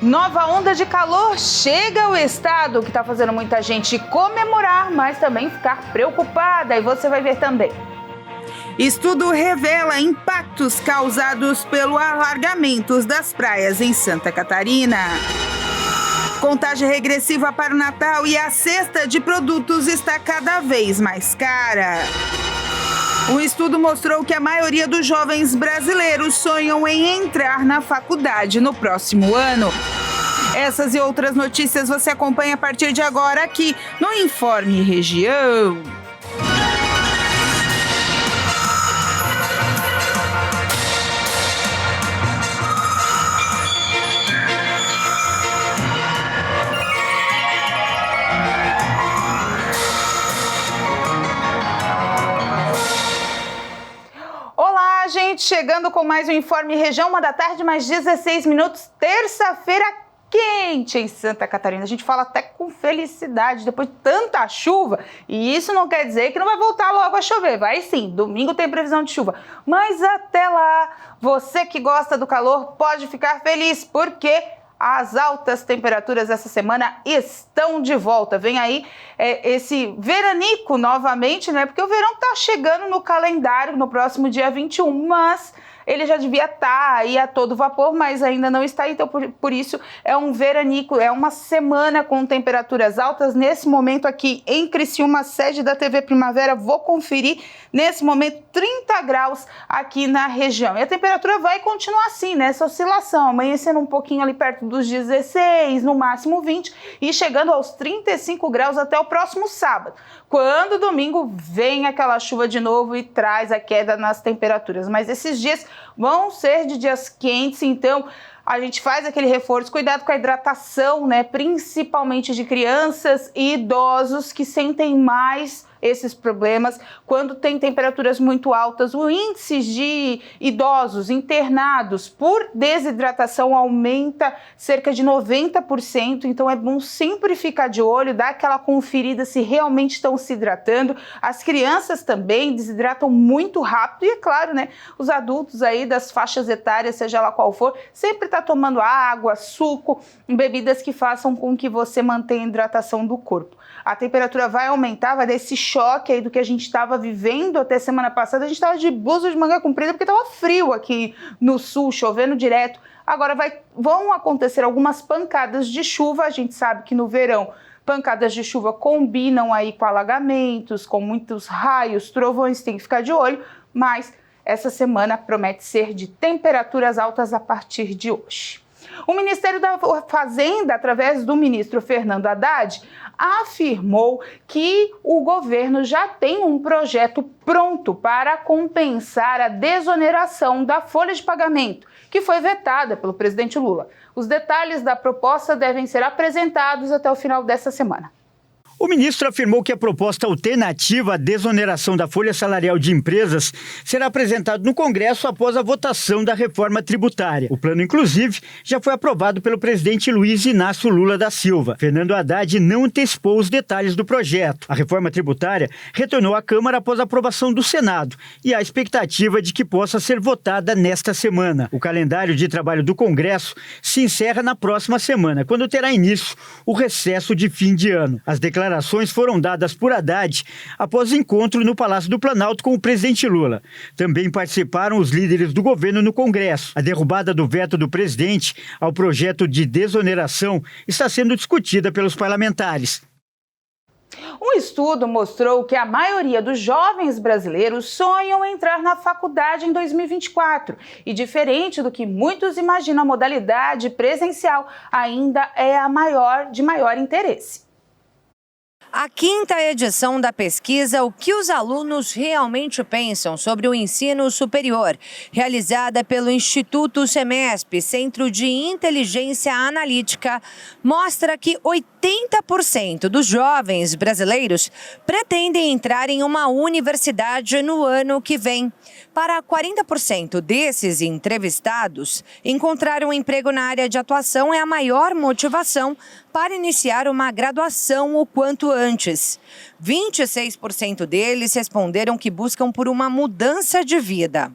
Nova onda de calor chega ao estado, que está fazendo muita gente comemorar, mas também ficar preocupada, e você vai ver também. Estudo revela impactos causados pelo alargamento das praias em Santa Catarina. Contagem regressiva para o Natal e a cesta de produtos está cada vez mais cara. Um estudo mostrou que a maioria dos jovens brasileiros sonham em entrar na faculdade no próximo ano. Essas e outras notícias você acompanha a partir de agora aqui no Informe Região. Olá, gente, chegando com mais um Informe Região, 1h mais 16 minutos, terça-feira quente em Santa Catarina. A gente fala até com felicidade depois de tanta chuva, e isso não quer dizer que não vai voltar logo a chover. Vai sim, domingo tem previsão de chuva, mas até lá, você que gosta do calor pode ficar feliz, porque as altas temperaturas essa semana estão de volta. Vem aí esse veranico novamente, né? Porque o verão tá chegando no calendário no próximo dia 21, mas ele já devia estar aí a todo vapor, mas ainda não está. Então, por isso, é um veranico, é uma semana com temperaturas altas. Nesse momento aqui em Criciúma, sede da TV Primavera, vou conferir, nesse momento, 30 graus aqui na região. E a temperatura vai continuar assim, nessa oscilação, amanhecendo um pouquinho ali perto dos 16, no máximo 20, e chegando aos 35 graus até o próximo sábado, quando domingo vem aquela chuva de novo e traz a queda nas temperaturas. Mas esses dias vão ser de dias quentes, então a gente faz aquele reforço, cuidado com a hidratação, né? Principalmente de crianças e idosos que sentem mais esses problemas quando tem temperaturas muito altas. O índice de idosos internados por desidratação aumenta cerca de 90%, então é bom sempre ficar de olho, dar aquela conferida se realmente estão se hidratando. As crianças também desidratam muito rápido e, é claro, né, os adultos aí das faixas etárias, seja lá qual for, sempre tá tomando água, suco, bebidas que façam com que você mantenha a hidratação do corpo. A temperatura vai aumentar, vai dar esse choque aí do que a gente estava vivendo até semana passada. A gente estava de blusa de manga comprida porque estava frio aqui no sul, chovendo direto. Agora vão acontecer algumas pancadas de chuva. A gente sabe que no verão pancadas de chuva combinam aí com alagamentos, com muitos raios, trovões, tem que ficar de olho. Mas essa semana promete ser de temperaturas altas a partir de hoje. O Ministério da Fazenda, através do ministro Fernando Haddad, afirmou que o governo já tem um projeto pronto para compensar a desoneração da folha de pagamento, que foi vetada pelo presidente Lula. Os detalhes da proposta devem ser apresentados até o final dessa semana. O ministro afirmou que a proposta alternativa à desoneração da folha salarial de empresas será apresentada no Congresso após a votação da reforma tributária. O plano, inclusive, já foi aprovado pelo presidente Luiz Inácio Lula da Silva. Fernando Haddad não antecipou os detalhes do projeto. A reforma tributária retornou à Câmara após a aprovação do Senado e há expectativa de que possa ser votada nesta semana. O calendário de trabalho do Congresso se encerra na próxima semana, quando terá início o recesso de fim de ano. As declarações foram dadas por Haddad após encontro no Palácio do Planalto com o presidente Lula. Também participaram os líderes do governo no Congresso. A derrubada do veto do presidente ao projeto de desoneração está sendo discutida pelos parlamentares. Um estudo mostrou que a maioria dos jovens brasileiros sonham em entrar na faculdade em 2024. E diferente do que muitos imaginam, a modalidade presencial ainda é a de maior interesse. A quinta edição da pesquisa O que os alunos realmente pensam sobre o ensino superior, realizada pelo Instituto Semesp, Centro de Inteligência Analítica, mostra que 80% dos jovens brasileiros pretendem entrar em uma universidade no ano que vem. Para 40% desses entrevistados, encontrar um emprego na área de atuação é a maior motivação para iniciar uma graduação o quanto antes. 26% deles responderam que buscam por uma mudança de vida.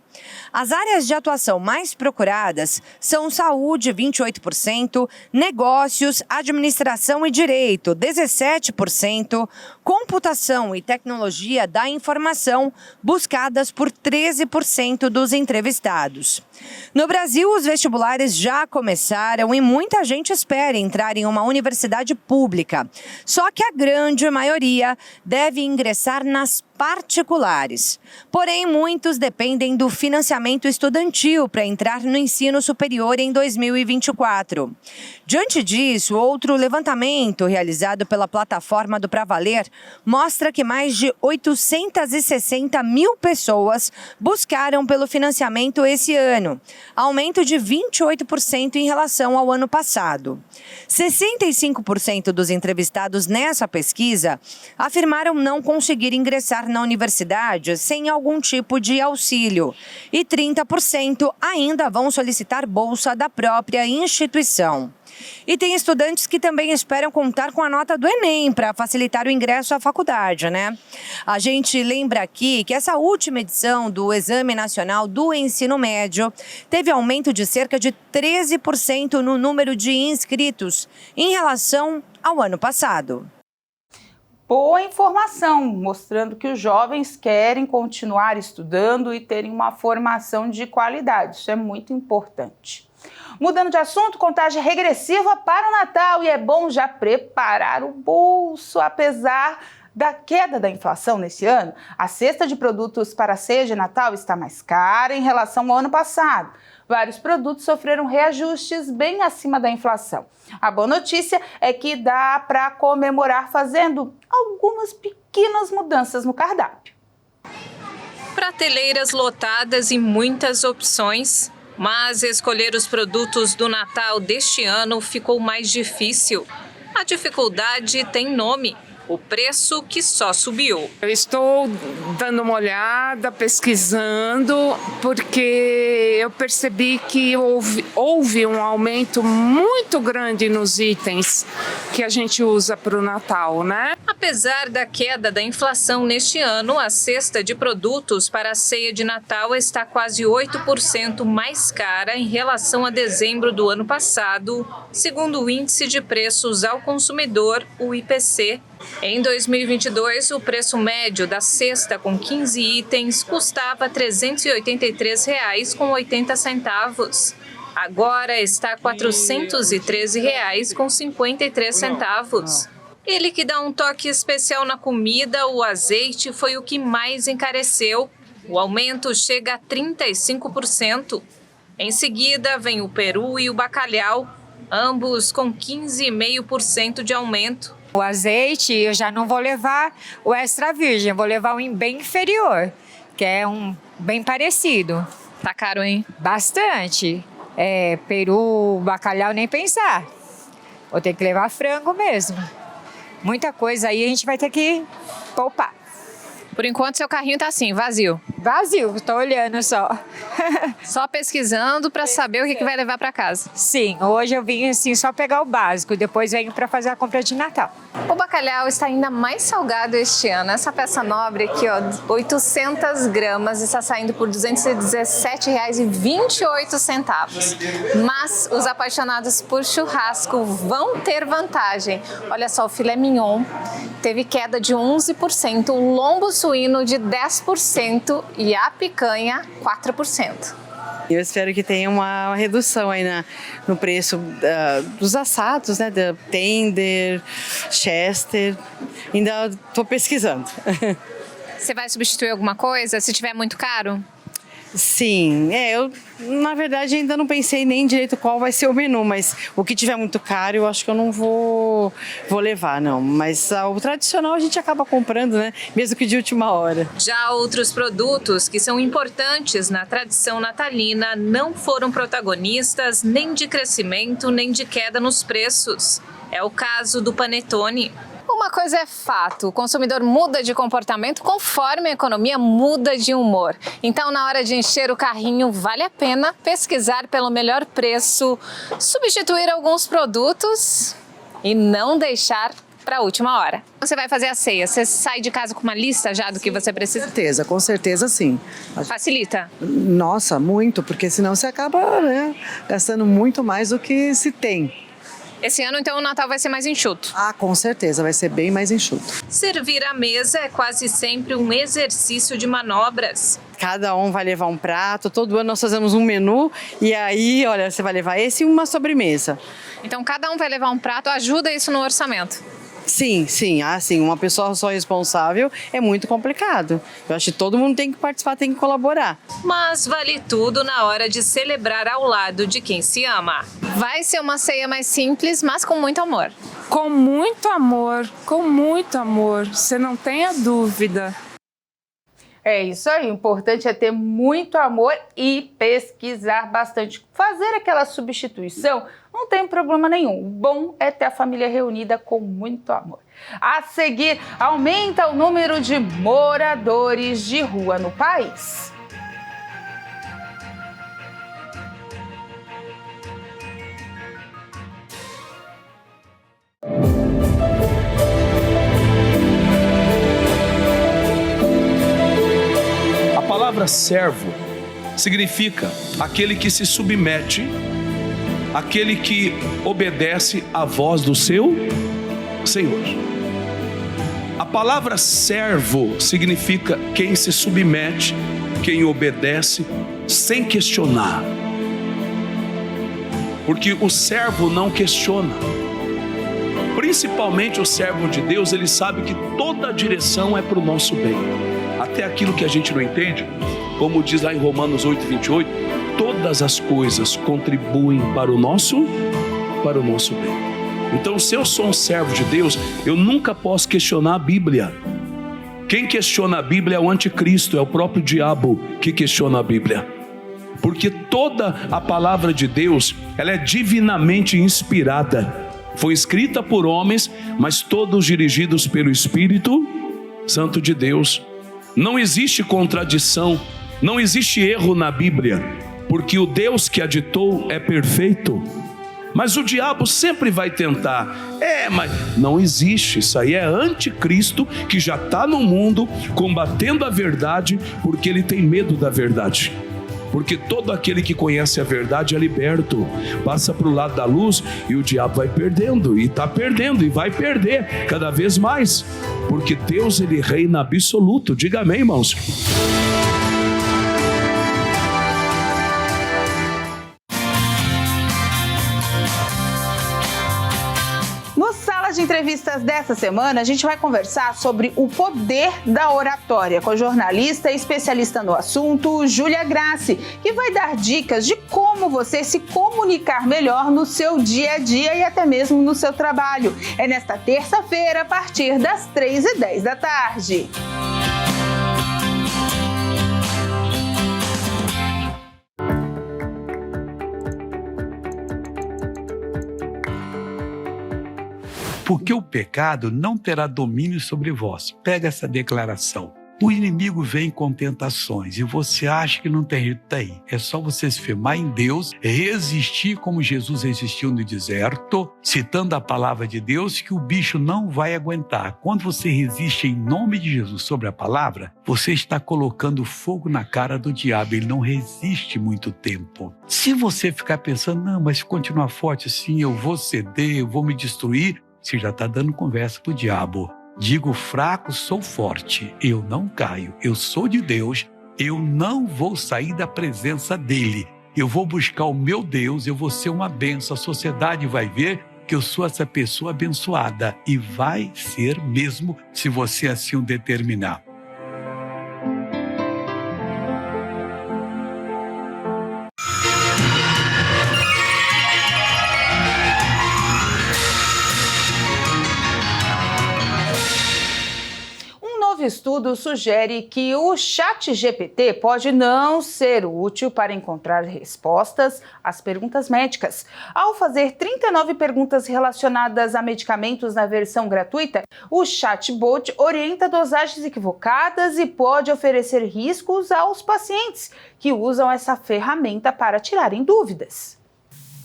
As áreas de atuação mais procuradas são saúde, 28%, negócios, administração e direito, 17%, computação e tecnologia da informação, buscadas por 13% dos entrevistados. No Brasil, os vestibulares já começaram e muita gente espera entrar em uma universidade pública. Só que a grande maioria deve ingressar nas particulares. Porém, muitos dependem do financiamento estudantil para entrar no ensino superior em 2024. Diante disso, outro levantamento realizado pela plataforma do Pra Valer mostra que mais de 860 mil pessoas buscaram pelo financiamento esse ano, aumento de 28% em relação ao ano passado. 65% dos entrevistados nessa pesquisa afirmaram não conseguir ingressar na universidade sem algum tipo de auxílio e 30% ainda vão solicitar bolsa da própria instituição. E tem estudantes que também esperam contar com a nota do Enem para facilitar o ingresso à faculdade, né? A gente lembra aqui que essa última edição do Exame Nacional do Ensino Médio teve aumento de cerca de 13% no número de inscritos em relação ao ano passado. Boa informação, mostrando que os jovens querem continuar estudando e terem uma formação de qualidade. Isso é muito importante. Mudando de assunto, contagem regressiva para o Natal e é bom já preparar o bolso. Apesar da queda da inflação nesse ano, a cesta de produtos para a ceia de Natal está mais cara em relação ao ano passado. Vários produtos sofreram reajustes bem acima da inflação. A boa notícia é que dá para comemorar fazendo algumas pequenas mudanças no cardápio. Prateleiras lotadas e muitas opções, mas escolher os produtos do Natal deste ano ficou mais difícil. A dificuldade tem nome: o preço que só subiu. Eu estou dando uma olhada, pesquisando, porque eu percebi que houve um aumento muito grande nos itens que a gente usa para o Natal, né? Apesar da queda da inflação neste ano, a cesta de produtos para a ceia de Natal está quase 8% mais cara em relação a dezembro do ano passado, segundo o Índice de Preços ao Consumidor, o IPC. Em 2022, o preço médio da cesta com 15 itens custava R$ 383,80. Agora está R$ 413,53. Ele que dá um toque especial na comida, o azeite foi o que mais encareceu. O aumento chega a 35%. Em seguida, vem o peru e o bacalhau, ambos com 15,5% de aumento. O azeite eu já não vou levar o extra virgem, vou levar um bem inferior, que é um bem parecido. Tá caro, hein? Bastante. Peru, bacalhau, nem pensar. Vou ter que levar frango mesmo. Muita coisa aí a gente vai ter que poupar. Por enquanto, seu carrinho tá assim, vazio. Vazio, estou olhando só. Só pesquisando para saber o que vai levar para casa. Sim, hoje eu vim assim só pegar o básico, depois venho para fazer a compra de Natal. O bacalhau está ainda mais salgado este ano. Essa peça nobre aqui, ó, 800 gramas, está saindo por R$ 217,28. Mas os apaixonados por churrasco vão ter vantagem. Olha só, o filé mignon teve queda de 11%, o lombo suíno de 10% e a picanha 4%. Eu espero que tenha uma redução aí no preço dos assados, né? Da tender, chester. Ainda estou pesquisando. Você vai substituir alguma coisa se tiver muito caro? Sim, eu na verdade ainda não pensei nem direito qual vai ser o menu, mas o que tiver muito caro eu acho que eu não vou levar, não. Mas o tradicional a gente acaba comprando, né? Mesmo que de última hora. Já outros produtos que são importantes na tradição natalina não foram protagonistas nem de crescimento nem de queda nos preços. É o caso do panetone. Uma coisa é fato, o consumidor muda de comportamento conforme a economia muda de humor. Então, na hora de encher o carrinho, vale a pena pesquisar pelo melhor preço, substituir alguns produtos e não deixar para a última hora. Você vai fazer a ceia, você sai de casa com uma lista já do que você precisa? Com certeza sim. Facilita? Nossa, muito, porque senão você acaba, né, gastando muito mais do que se tem. Esse ano, então, o Natal vai ser mais enxuto? Ah, com certeza, vai ser bem mais enxuto. Servir à mesa é quase sempre um exercício de manobras. Cada um vai levar um prato, todo ano nós fazemos um menu e aí, olha, você vai levar esse e uma sobremesa. Então, cada um vai levar um prato, ajuda isso no orçamento? Sim, uma pessoa só responsável é muito complicado. Eu acho que todo mundo tem que participar, tem que colaborar. Mas vale tudo na hora de celebrar ao lado de quem se ama. Vai ser uma ceia mais simples, mas com muito amor. Com muito amor, você não tenha dúvida. É isso aí, o importante é ter muito amor e pesquisar bastante. Fazer aquela substituição não tem problema nenhum. O bom é ter a família reunida com muito amor. A seguir, aumenta o número de moradores de rua no país. A palavra servo significa aquele que se submete, aquele que obedece à voz do seu Senhor. A palavra servo significa quem se submete, quem obedece sem questionar. Porque o servo não questiona. Principalmente o servo de Deus, ele sabe que toda a direção é para o nosso bem. Até aquilo que a gente não entende, como diz lá em Romanos 8:28, todas as coisas contribuem para o nosso bem. Então, se eu sou um servo de Deus, eu nunca posso questionar a Bíblia. Quem questiona a Bíblia é o anticristo, é o próprio diabo que questiona a Bíblia. Porque toda a palavra de Deus, ela é divinamente inspirada. Foi escrita por homens, mas todos dirigidos pelo Espírito Santo de Deus. Não existe contradição, não existe erro na Bíblia, porque o Deus que a ditou é perfeito. Mas o diabo sempre vai tentar, mas não existe, isso aí é anticristo que já está no mundo combatendo a verdade, porque ele tem medo da verdade. Porque todo aquele que conhece a verdade é liberto, passa para o lado da luz e o diabo vai perdendo, e está perdendo, e vai perder cada vez mais, porque Deus, ele reina absoluto. Diga amém, irmãos. De entrevistas dessa semana, a gente vai conversar sobre o poder da oratória com a jornalista e especialista no assunto, Júlia Grassi, que vai dar dicas de como você se comunicar melhor no seu dia a dia e até mesmo no seu trabalho. É nesta terça-feira, a partir das 3h10 da tarde. Porque o pecado não terá domínio sobre vós. Pega essa declaração. O inimigo vem com tentações e você acha que não tem jeito, tem. É só você se firmar em Deus, resistir como Jesus resistiu no deserto, citando a palavra de Deus, que o bicho não vai aguentar. Quando você resiste em nome de Jesus sobre a palavra, você está colocando fogo na cara do diabo, ele não resiste muito tempo. Se você ficar pensando, não, mas se continuar forte assim, eu vou ceder, eu vou me destruir, você já está dando conversa para o diabo. Digo fraco, sou forte, eu não caio, eu sou de Deus, eu não vou sair da presença dele. Eu vou buscar o meu Deus, eu vou ser uma bênção, a sociedade vai ver que eu sou essa pessoa abençoada. E vai ser mesmo, se você assim o determinar. Estudo sugere que o ChatGPT pode não ser útil para encontrar respostas às perguntas médicas. Ao fazer 39 perguntas relacionadas a medicamentos na versão gratuita, o chatbot orienta dosagens equivocadas e pode oferecer riscos aos pacientes que usam essa ferramenta para tirarem dúvidas.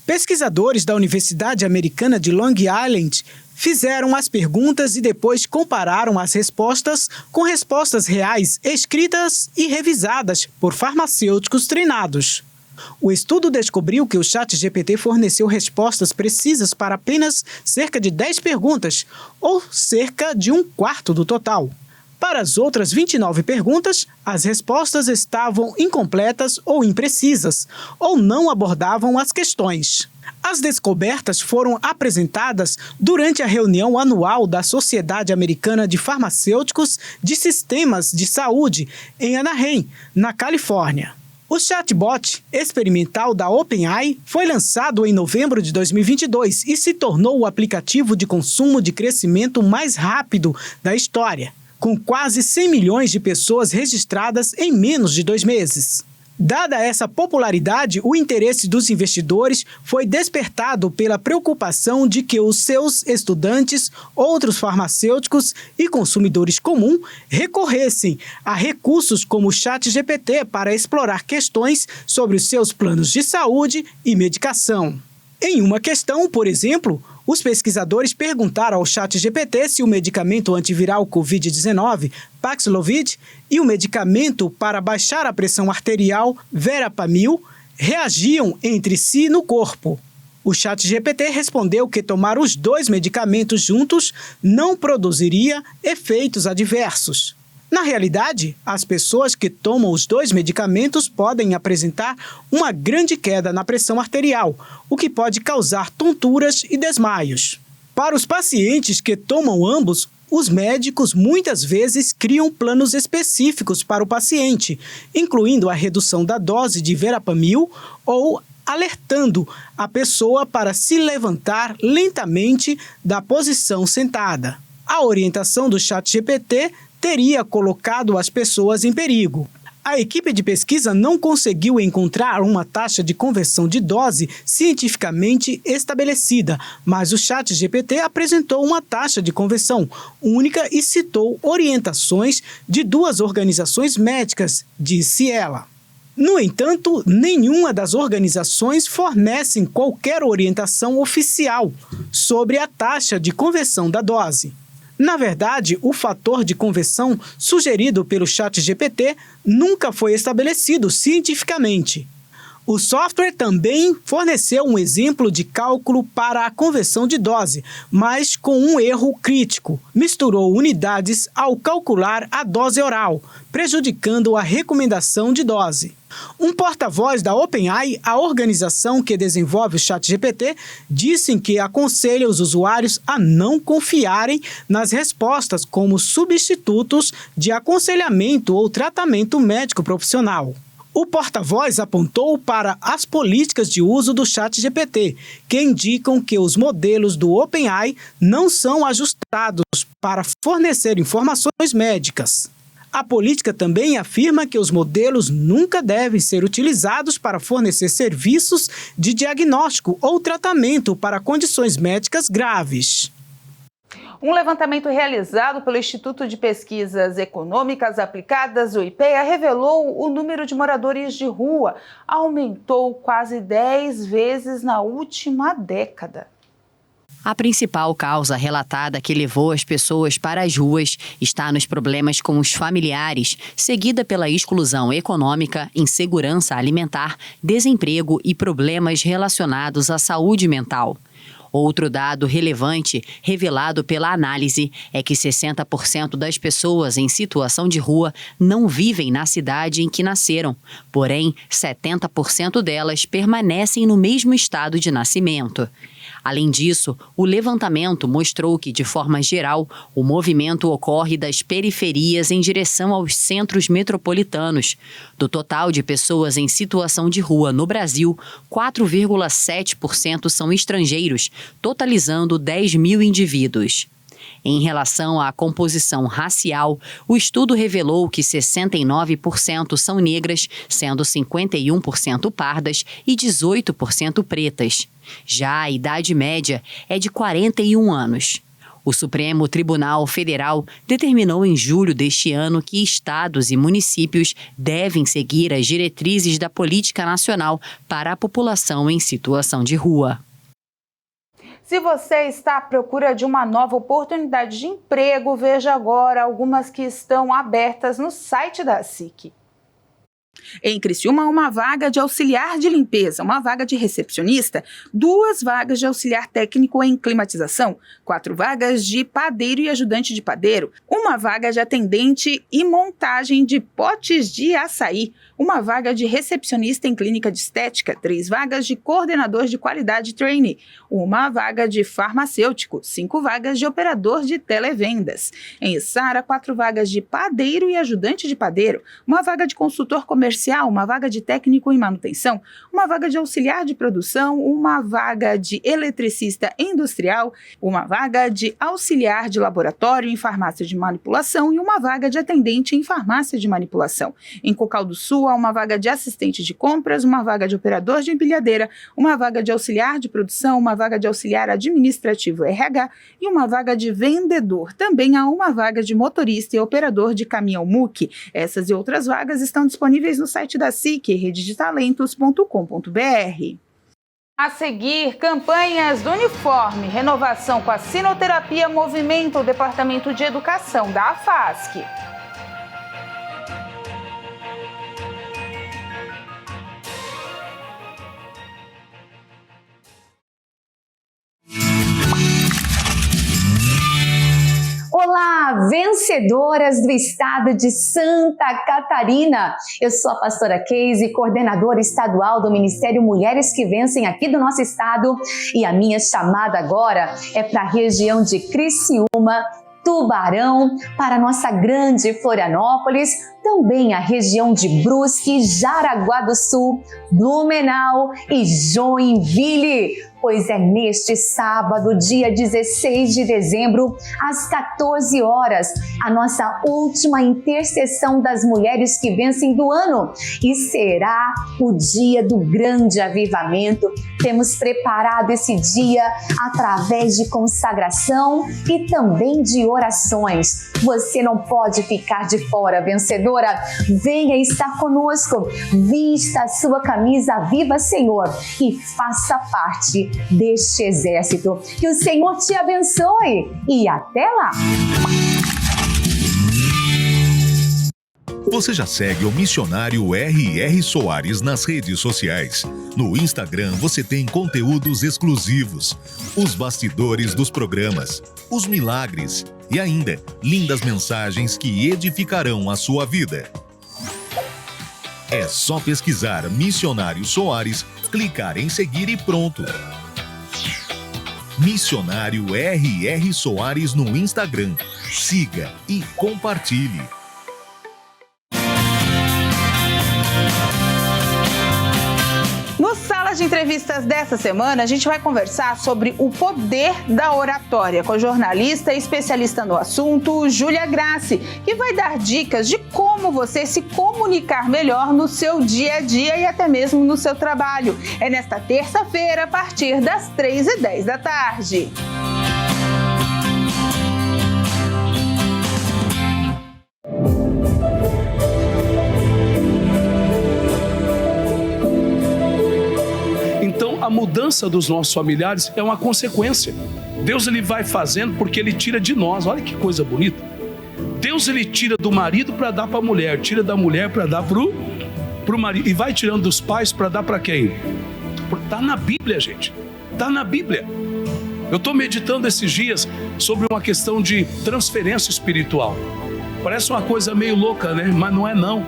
Pesquisadores da Universidade Americana de Long Island fizeram as perguntas e depois compararam as respostas com respostas reais escritas e revisadas por farmacêuticos treinados. O estudo descobriu que o ChatGPT forneceu respostas precisas para apenas cerca de 10 perguntas, ou cerca de 1/4 do total. Para as outras 29 perguntas, as respostas estavam incompletas ou imprecisas, ou não abordavam as questões. As descobertas foram apresentadas durante a reunião anual da Sociedade Americana de Farmacêuticos de Sistemas de Saúde, em Anaheim, na Califórnia. O chatbot experimental da OpenAI foi lançado em novembro de 2022 e se tornou o aplicativo de consumo de crescimento mais rápido da história, com quase 100 milhões de pessoas registradas em menos de 2 meses. Dada essa popularidade, o interesse dos investidores foi despertado pela preocupação de que os seus estudantes, outros farmacêuticos e consumidores comuns recorressem a recursos como o ChatGPT para explorar questões sobre os seus planos de saúde e medicação. Em uma questão, por exemplo, os pesquisadores perguntaram ao ChatGPT se o medicamento antiviral Covid-19, Paxlovid, e o medicamento para baixar a pressão arterial, Verapamil, reagiam entre si no corpo. O ChatGPT respondeu que tomar os 2 medicamentos juntos não produziria efeitos adversos. Na realidade, as pessoas que tomam os 2 medicamentos podem apresentar uma grande queda na pressão arterial, o que pode causar tonturas e desmaios. Para os pacientes que tomam ambos, os médicos muitas vezes criam planos específicos para o paciente, incluindo a redução da dose de Verapamil ou alertando a pessoa para se levantar lentamente da posição sentada. A orientação do ChatGPT teria colocado as pessoas em perigo. A equipe de pesquisa não conseguiu encontrar uma taxa de conversão de dose cientificamente estabelecida, mas o ChatGPT apresentou uma taxa de conversão única e citou orientações de 2 organizações médicas, disse ela. No entanto, nenhuma das organizações fornece qualquer orientação oficial sobre a taxa de conversão da dose. Na verdade, o fator de conversão sugerido pelo ChatGPT nunca foi estabelecido cientificamente. O software também forneceu um exemplo de cálculo para a conversão de dose, mas com um erro crítico. Misturou unidades ao calcular a dose oral, prejudicando a recomendação de dose. Um porta-voz da OpenAI, a organização que desenvolve o ChatGPT, disse que aconselha os usuários a não confiarem nas respostas como substitutos de aconselhamento ou tratamento médico profissional. O porta-voz apontou para as políticas de uso do ChatGPT, que indicam que os modelos do OpenAI não são ajustados para fornecer informações médicas. A política também afirma que os modelos nunca devem ser utilizados para fornecer serviços de diagnóstico ou tratamento para condições médicas graves. Um levantamento realizado pelo Instituto de Pesquisas Econômicas Aplicadas, o IPEA, revelou o número de moradores de rua aumentou quase 10 vezes na última década. A principal causa relatada que levou as pessoas para as ruas está nos problemas com os familiares, seguida pela exclusão econômica, insegurança alimentar, desemprego e problemas relacionados à saúde mental. Outro dado relevante, revelado pela análise, é que 60% das pessoas em situação de rua não vivem na cidade em que nasceram. Porém, 70% delas permanecem no mesmo estado de nascimento. Além disso, o levantamento mostrou que, de forma geral, o movimento ocorre das periferias em direção aos centros metropolitanos. Do total de pessoas em situação de rua no Brasil, 4,7% são estrangeiros, totalizando 10 mil indivíduos. Em relação à composição racial, o estudo revelou que 69% são negras, sendo 51% pardas e 18% pretas. Já a idade média é de 41 anos. O Supremo Tribunal Federal determinou em julho deste ano que estados e municípios devem seguir as diretrizes da Política Nacional para a População em Situação de Rua. Se você está à procura de uma nova oportunidade de emprego, veja agora algumas que estão abertas no site da SIC. Em Criciúma, uma vaga de auxiliar de limpeza, uma vaga de recepcionista, 2 vagas de auxiliar técnico em climatização, 4 vagas de padeiro e ajudante de padeiro, 1 vaga de atendente e montagem de potes de açaí, 1 vaga de recepcionista em clínica de estética, 3 vagas de coordenador de qualidade trainee, 1 vaga de farmacêutico, 5 vagas de operador de televendas. Em Içara, 4 vagas de padeiro e ajudante de padeiro, 1 vaga de consultor comercial, 1 vaga de técnico em manutenção, 1 vaga de auxiliar de produção, 1 vaga de eletricista industrial, 1 vaga de auxiliar de laboratório em farmácia de manipulação e 1 vaga de atendente em farmácia de manipulação. Em Cocal do Sul, há 1 vaga de assistente de compras, 1 vaga de operador de empilhadeira, 1 vaga de auxiliar de produção, 1 vaga de auxiliar administrativo RH e 1 vaga de vendedor. Também há 1 vaga de motorista e operador de caminhão MUC. Essas e outras vagas estão disponíveis no site da SIC, rededetalentos.com.br. A seguir, campanhas do uniforme, renovação com a sinoterapia movimenta o Departamento de Educação da AFASC. Olá, vencedoras do estado de Santa Catarina! Eu sou a pastora Keise, coordenadora estadual do Ministério Mulheres que Vencem aqui do nosso estado, e a minha chamada agora é para a região de Criciúma, Tubarão, para a nossa grande Florianópolis, também a região de Brusque, Jaraguá do Sul, Blumenau e Joinville. Pois é neste sábado, dia 16 de dezembro, às 14 horas, a nossa última intercessão das mulheres que vencem do ano. E será o dia do grande avivamento. Temos preparado esse dia através de consagração e também de orações. Você não pode ficar de fora, vencedora. Venha estar conosco. Vista a sua camisa Viva Senhor e faça parte deste exército. Que o Senhor te abençoe e até lá! Você já segue o missionário R.R. Soares nas redes sociais. No Instagram você tem conteúdos exclusivos, os bastidores dos programas, os milagres e ainda lindas mensagens que edificarão a sua vida. É só pesquisar Missionário Soares, clicar em seguir e pronto. Missionário R.R. Soares no Instagram. Siga e compartilhe. No Sala de Entrevistas dessa semana, a gente vai conversar sobre o poder da oratória com a jornalista e especialista no assunto, Júlia Grassi, que vai dar dicas de como você se comunicar melhor no seu dia a dia e até mesmo no seu trabalho. É nesta terça-feira, a partir das 3h10 da tarde. Então, a mudança dos nossos familiares é uma consequência. Deus ele vai fazendo porque ele tira de nós. Olha que coisa bonita. Deus ele tira do marido para dar para a mulher, tira da mulher para dar pro marido e vai tirando dos pais para dar para quem? Está na Bíblia, gente. Está na Bíblia. Eu estou meditando esses dias sobre uma questão de transferência espiritual. Parece uma coisa meio louca, né? Mas não é não.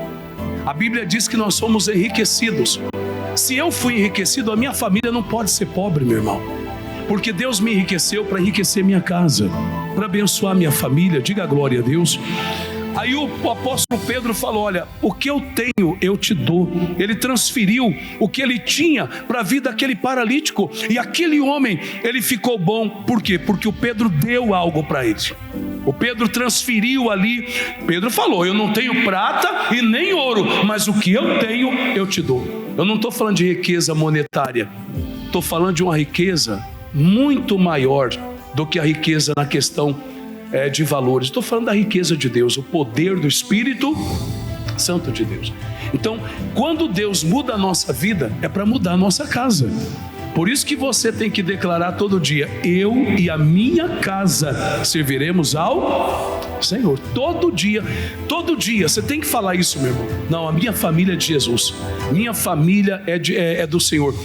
A Bíblia diz que nós somos enriquecidos. Se eu fui enriquecido, a minha família não pode ser pobre, meu irmão. Porque Deus me enriqueceu para enriquecer minha casa, para abençoar minha família. Diga glória a Deus. Aí o apóstolo Pedro falou, olha, o que eu tenho eu te dou. Ele transferiu o que ele tinha para a vida daquele paralítico. E aquele homem, ele ficou bom. Por quê? Porque o Pedro deu algo para ele. O Pedro transferiu ali. Pedro falou, eu não tenho prata e nem ouro, mas o que eu tenho eu te dou. Eu não estou falando de riqueza monetária. Estou falando de uma riqueza muito maior do que a riqueza na questão de valores. Estou falando da riqueza de Deus, o poder do Espírito Santo de Deus. Então, quando Deus muda a nossa vida, é para mudar a nossa casa. Por isso que você tem que declarar todo dia: eu e a minha casa serviremos ao Senhor. Todo dia você tem que falar isso, meu irmão. Não, a minha família é de Jesus, minha família é do Senhor.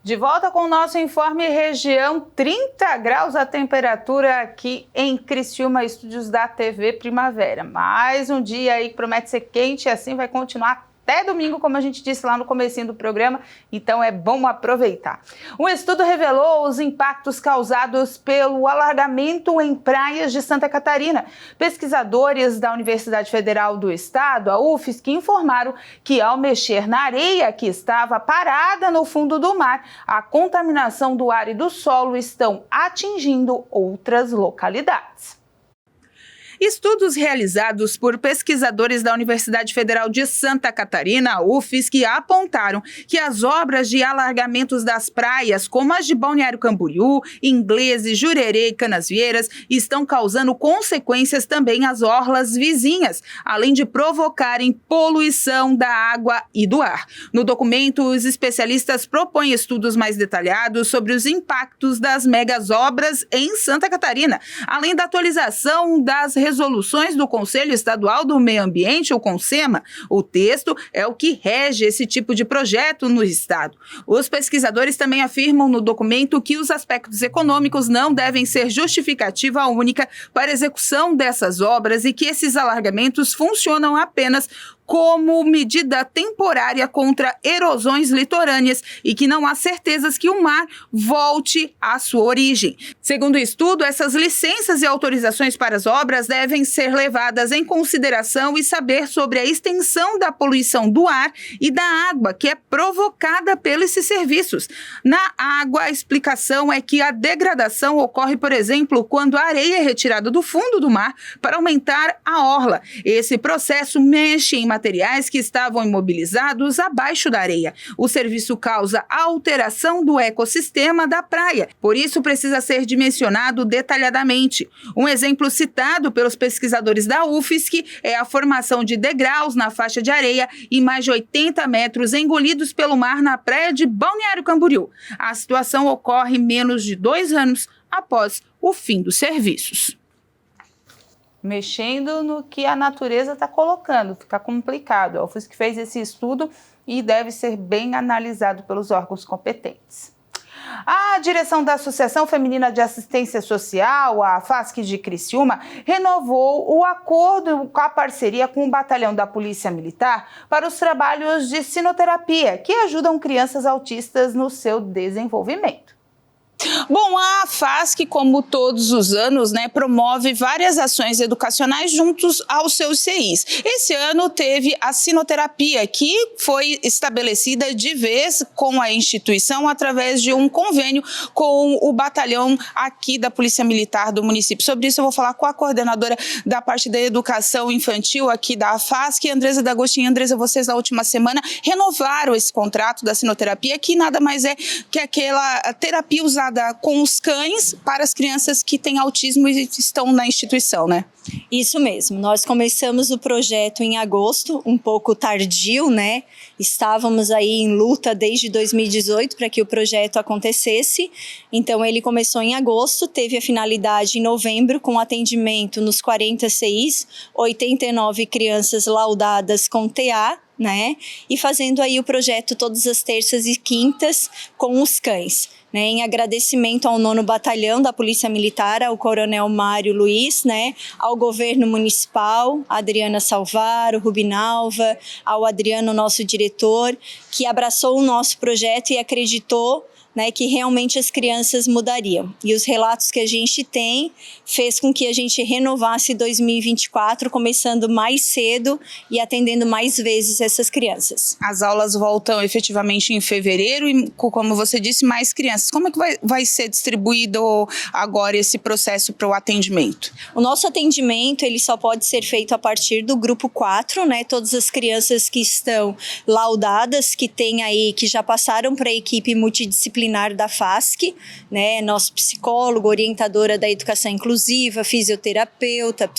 De volta com o nosso Informe Região, 30 graus a temperatura aqui em Criciúma, estúdios da TV Primavera. Mais um dia aí que promete ser quente e assim vai continuar até domingo, como a gente disse lá no comecinho do programa, então é bom aproveitar. Um estudo revelou os impactos causados pelo alargamento em praias de Santa Catarina. Pesquisadores da Universidade Federal do Estado, a UFSC, informaram que ao mexer na areia que estava parada no fundo do mar, a contaminação do ar e do solo estão atingindo outras localidades. Estudos realizados por pesquisadores da Universidade Federal de Santa Catarina, a UFSC, apontaram que as obras de alargamentos das praias, como as de Balneário Camboriú, Ingleses, Jurerê e Canasvieiras, estão causando consequências também às orlas vizinhas, além de provocarem poluição da água e do ar. No documento, os especialistas propõem estudos mais detalhados sobre os impactos das megas obras em Santa Catarina, além da atualização das resoluções do Conselho Estadual do Meio Ambiente, o CONSEMA. O texto é o que rege esse tipo de projeto no estado. Os pesquisadores também afirmam no documento que os aspectos econômicos não devem ser justificativa única para a execução dessas obras e que esses alargamentos funcionam apenas como medida temporária contra erosões litorâneas e que não há certezas que o mar volte à sua origem. Segundo o estudo, essas licenças e autorizações para as obras devem ser levadas em consideração e saber sobre a extensão da poluição do ar e da água que é provocada pelos serviços. Na água, a explicação é que a degradação ocorre, por exemplo, quando a areia é retirada do fundo do mar para aumentar a orla. Esse processo mexe em materiais que estavam imobilizados abaixo da areia. O serviço causa alteração do ecossistema da praia, por isso precisa ser dimensionado detalhadamente. Um exemplo citado pelos pesquisadores da UFSC é a formação de degraus na faixa de areia e mais de 80 metros engolidos pelo mar na praia de Balneário Camboriú. A situação ocorre menos de 2 anos após o fim dos serviços. Mexendo no que a natureza está colocando, fica complicado. A UFSC fez esse estudo e deve ser bem analisado pelos órgãos competentes. A direção da Associação Feminina de Assistência Social, a FASC de Criciúma, renovou o acordo com a parceria com o Batalhão da Polícia Militar para os trabalhos de sinoterapia, que ajudam crianças autistas no seu desenvolvimento. Bom, a FASC, como todos os anos, promove várias ações educacionais juntos aos seus CIs. Esse ano teve a sinoterapia, que foi estabelecida de vez com a instituição através de um convênio com o batalhão aqui da Polícia Militar do município. Sobre isso eu vou falar com a coordenadora da parte da educação infantil aqui da FASC, Andresa D'Agostinho. Andresa, vocês na última semana renovaram esse contrato da sinoterapia, que nada mais é que aquela terapia usada com os cães para as crianças que têm autismo e estão na instituição, né? Isso mesmo. Nós começamos o projeto em agosto, um pouco tardio, né? Estávamos aí em luta desde 2018 para que o projeto acontecesse. Então, ele começou em agosto, teve a finalidade em novembro, com atendimento nos 40 CIs, 89 crianças laudadas com TA, né? E fazendo aí o projeto todas as terças e quintas com os cães. Em agradecimento ao 9º Batalhão da Polícia Militar, ao Coronel Mário Luiz, ao Governo Municipal, a Adriana Salvaro, Rubinalva, ao Adriano, nosso diretor, que abraçou o nosso projeto e acreditou que realmente as crianças mudariam. E os relatos que a gente tem fez com que a gente renovasse 2024, começando mais cedo e atendendo mais vezes essas crianças. As aulas voltam efetivamente em fevereiro e, como você disse, mais crianças. Como é que vai ser distribuído agora esse processo para o atendimento? O nosso atendimento ele só pode ser feito a partir do grupo 4, todas as crianças que estão laudadas, que já passaram para a equipe multidisciplinar, multidisciplinar da FASC, né? Nosso psicólogo, orientadora da educação inclusiva, fisioterapeuta,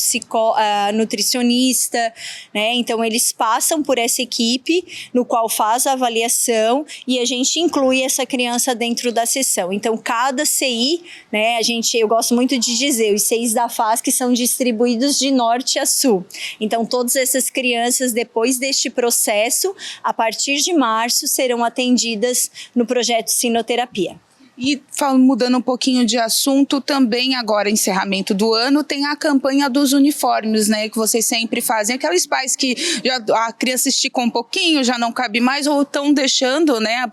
nutricionista, né? Então eles passam por essa equipe no qual faz a avaliação e a gente inclui essa criança dentro da sessão. Então cada CI, né? Eu gosto muito de dizer, os CIs da FASC são distribuídos de norte a sul. Então todas essas crianças, depois deste processo, a partir de março, serão atendidas no projeto Sinoterapia. E mudando um pouquinho de assunto, também agora, encerramento do ano, tem a campanha dos uniformes, né, que vocês sempre fazem. Aqueles pais que a criança estica um pouquinho, já não cabe mais, ou estão deixando, né,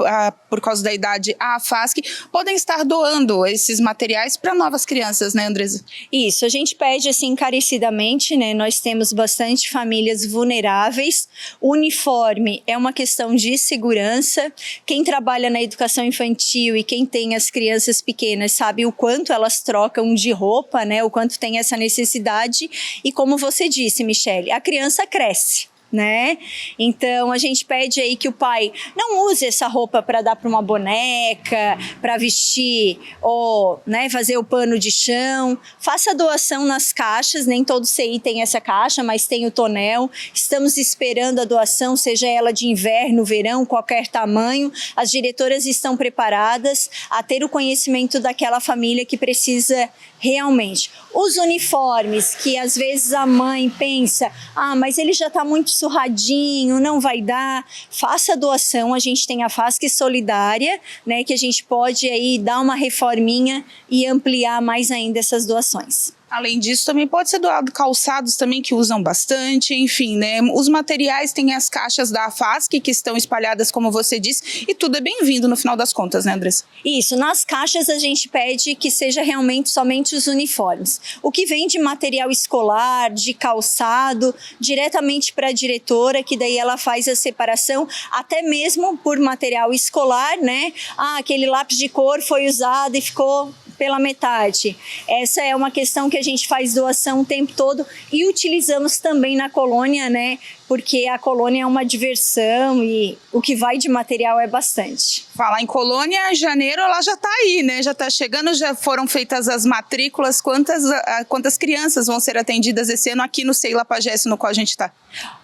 por causa da idade, a FASC, podem estar doando esses materiais para novas crianças, né, Andresa? Isso, a gente pede assim encarecidamente, né, nós temos bastante famílias vulneráveis. O uniforme é uma questão de segurança. Quem trabalha na educação infantil e quem tem as crianças pequenas sabe o quanto elas trocam de roupa, né? O quanto tem essa necessidade. E como você disse, Michele, a criança cresce, né? Então a gente pede aí que o pai não use essa roupa para dar para uma boneca, para vestir ou, né, fazer o pano de chão. Faça doação nas caixas, nem todo CI tem essa caixa, mas tem o tonel. Estamos esperando a doação, seja ela de inverno, verão, qualquer tamanho. As diretoras estão preparadas a ter o conhecimento daquela família que precisa realmente. Os uniformes que às vezes a mãe pensa, mas ele já está muito surradinho, não vai dar, faça a doação. A gente tem a FASC Solidária, né, que a gente pode aí dar uma reforminha e ampliar mais ainda essas doações. Além disso, também pode ser doado calçados também, que usam bastante, enfim, né? Os materiais têm as caixas da FASC que estão espalhadas, como você disse, e tudo é bem-vindo no final das contas, né, Andressa? Isso, nas caixas a gente pede que seja realmente somente os uniformes. O que vem de material escolar, de calçado, diretamente para a diretora, que daí ela faz a separação, até mesmo por material escolar, né? Aquele lápis de cor foi usado e ficou pela metade. Essa é uma questão que a gente faz doação o tempo todo e utilizamos também na colônia, né? Porque a colônia é uma diversão e o que vai de material é bastante. Falar em colônia, janeiro ela já está aí, né? Já está chegando, já foram feitas as matrículas. Quantas crianças vão ser atendidas esse ano aqui no CEI Lapagesse, no qual a gente está?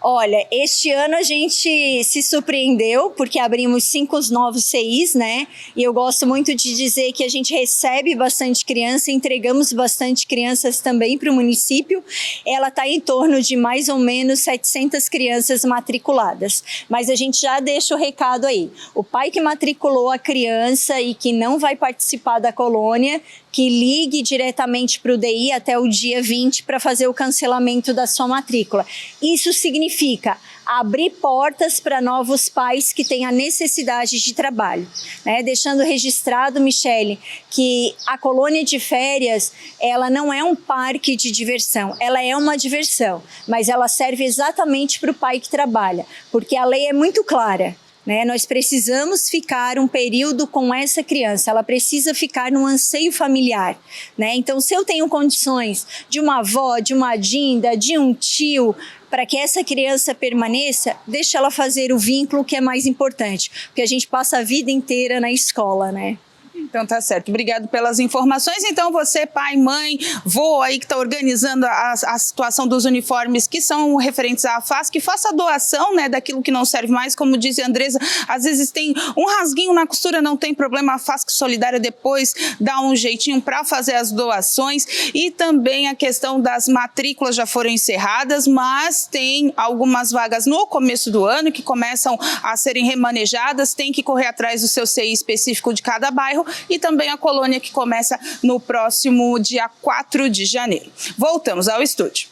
Olha, este ano a gente se surpreendeu porque abrimos 5 novos CIs, né? E eu gosto muito de dizer que a gente recebe bastante criança, entregamos bastante crianças também para o município. Ela está em torno de mais ou menos 700 crianças matriculadas. Mas a gente já deixa o recado aí. O pai que matriculou a criança e que não vai participar da colônia, que ligue diretamente para o DI até o dia 20 para fazer o cancelamento da sua matrícula. Isso significa abrir portas para novos pais que têm a necessidade de trabalho, né? Deixando registrado, Michele, que a colônia de férias, ela não é um parque de diversão, ela é uma diversão, mas ela serve exatamente para o pai que trabalha, porque a lei é muito clara. Né? Nós precisamos ficar um período com essa criança, ela precisa ficar no anseio familiar, né? Então, se eu tenho condições de uma avó, de uma dinda, de um tio, para que essa criança permaneça, deixa ela fazer o vínculo que é mais importante, porque a gente passa a vida inteira na escola, né? Então tá certo, obrigado pelas informações. Então você, pai, mãe, vô aí que está organizando a situação dos uniformes que são referentes à FASC, faça a doação, né, daquilo que não serve mais, como disse a Andresa, às vezes tem um rasguinho na costura, não tem problema, a FASC Solidária depois dá um jeitinho para fazer as doações. E também a questão das matrículas já foram encerradas, mas tem algumas vagas no começo do ano que começam a serem remanejadas, tem que correr atrás do seu CI específico de cada bairro. E também a colônia que começa no próximo dia 4 de janeiro. Voltamos ao estúdio.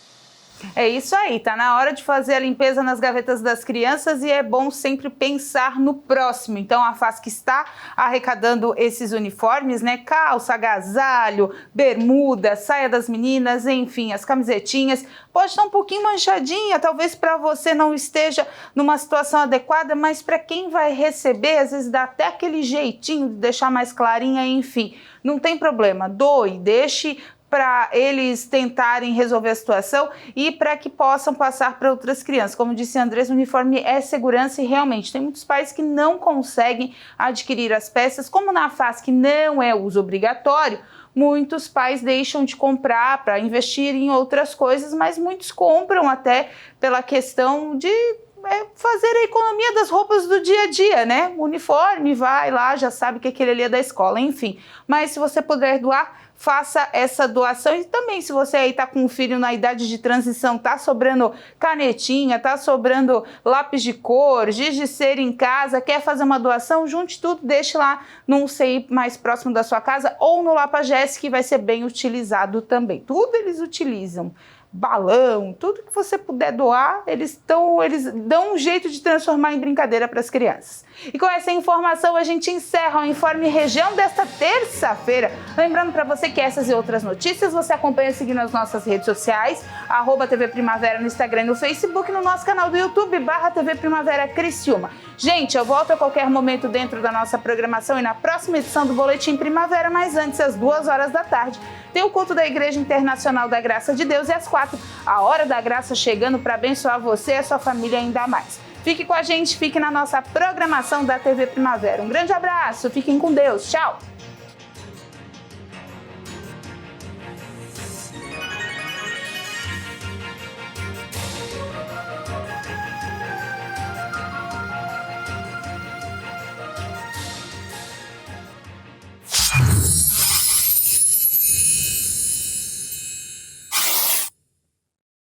É isso aí, tá na hora de fazer a limpeza nas gavetas das crianças e é bom sempre pensar no próximo. Então a FASC está arrecadando esses uniformes, né? Calça, agasalho, bermuda, saia das meninas, enfim, as camisetinhas. Pode estar um pouquinho manchadinha, talvez para você não esteja numa situação adequada, mas para quem vai receber, às vezes dá até aquele jeitinho de deixar mais clarinha, enfim. Não tem problema, doe, deixe para eles tentarem resolver a situação e para que possam passar para outras crianças. Como disse Andrés, o uniforme é segurança e realmente tem muitos pais que não conseguem adquirir as peças, como na FASC não é uso obrigatório. Muitos pais deixam de comprar para investir em outras coisas, mas muitos compram até pela questão de fazer a economia das roupas do dia a dia, né? O uniforme, vai lá, já sabe que aquele ali é da escola, enfim. Mas se você puder doar, faça essa doação. E também, se você aí tá com um filho na idade de transição, tá sobrando canetinha, tá sobrando lápis de cor, giz de cera em casa, quer fazer uma doação, junte tudo, deixe lá num CI mais próximo da sua casa ou no Lapagés, que vai ser bem utilizado também. Tudo eles utilizam. Balão, tudo que você puder doar, eles dão um jeito de transformar em brincadeira para as crianças. E com essa informação a gente encerra o Informe Região desta terça-feira. Lembrando para você que essas e outras notícias você acompanha seguindo as nossas redes sociais, @TV Primavera no Instagram e no Facebook, no nosso canal do YouTube, /TV Primavera Criciúma. Gente, eu volto a qualquer momento dentro da nossa programação e na próxima edição do Boletim Primavera, mas antes, às 2h da tarde, tem o culto da Igreja Internacional da Graça de Deus e às 4h, a Hora da Graça chegando para abençoar você e a sua família ainda mais. Fique com a gente, fique na nossa programação da TV Primavera. Um grande abraço, fiquem com Deus, tchau!